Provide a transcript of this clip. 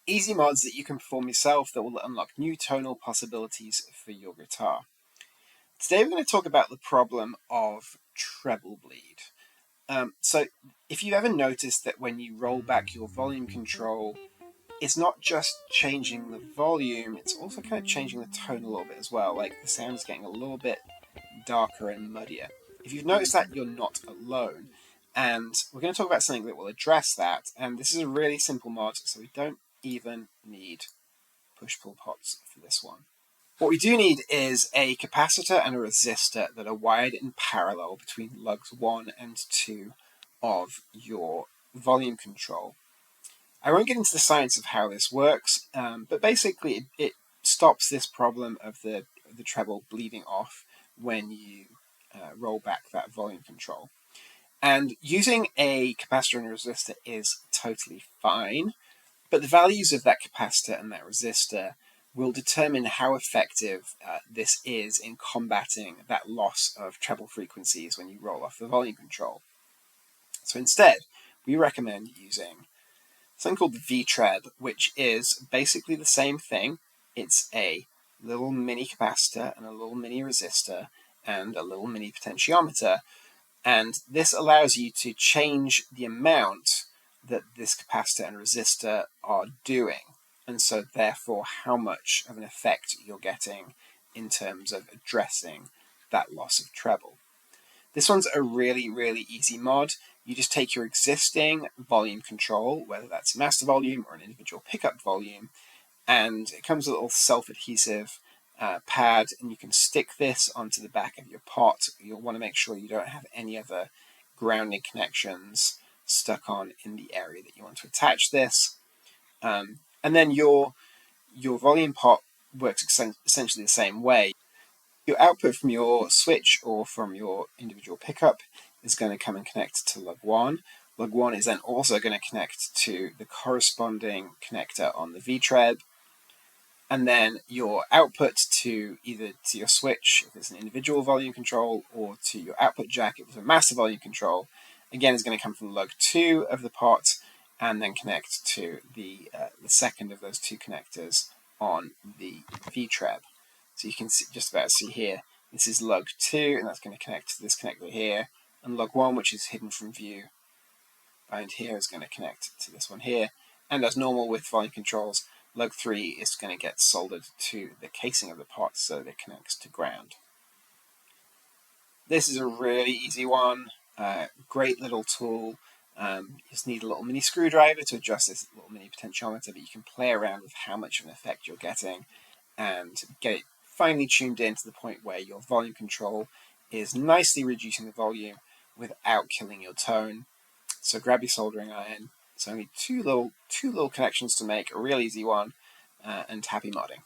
easy mods that you can perform yourself that will unlock new tonal possibilities for your guitar. Today we're going to talk about the problem of treble bleed. So if you've ever noticed that when you roll back your volume control, it's not just changing the volume, it's also kind of changing the tone a little bit as well. Like the sound is getting a little bit darker and muddier. If you've noticed that, you're not alone. And we're going to talk about something that will address that. And this is a really simple mod, so we don't even need push-pull pots for this one. What we do need is a capacitor and a resistor that are wired in parallel between lugs 1 and 2 of your volume control. I won't get into the science of how this works, but basically it stops this problem of the treble bleeding off when you roll back that volume control. And using a capacitor and a resistor is totally fine, but the values of that capacitor and that resistor will determine how effective this is in combating that loss of treble frequencies when you roll off the volume control. So instead, we recommend using something called the V-Treble, which is basically the same thing. It's a little mini capacitor and a little mini resistor and a little mini potentiometer. And this allows you to change the amount that this capacitor and resistor are doing. And so therefore how much of an effect you're getting in terms of addressing that loss of treble. This one's a really, really easy mod. You just take your existing volume control, whether that's master volume or an individual pickup volume, and it comes with a little self-adhesive pad, and you can stick this onto the back of your pot. You'll want to make sure you don't have any other grounding connections stuck on in the area that you want to attach this. And then your volume pot works essentially the same way. Your output from your switch or from your individual pickup is going to come and connect to lug 1. Lug 1 is then also going to connect to the corresponding connector on the V-Treble. And then your output to either to your switch, if it's an individual volume control, or to your output jack, if it's a master volume control, again is going to come from lug 2 of the pot, and then connect to the second of those two connectors on the V-Treble. So you can just about see here, this is lug 2, and that's going to connect to this connector here, and lug 1, which is hidden from view behind here, is going to connect to this one here. And as normal with volume controls, lug 3 is going to get soldered to the casing of the pot so that it connects to ground. This is a really easy one, great little tool. You just need a little mini screwdriver to adjust this little mini potentiometer, but you can play around with how much of an effect you're getting and get it finely tuned in to the point where your volume control is nicely reducing the volume without killing your tone. So grab your soldering iron. It's only two little connections to make, a real easy one, and happy modding.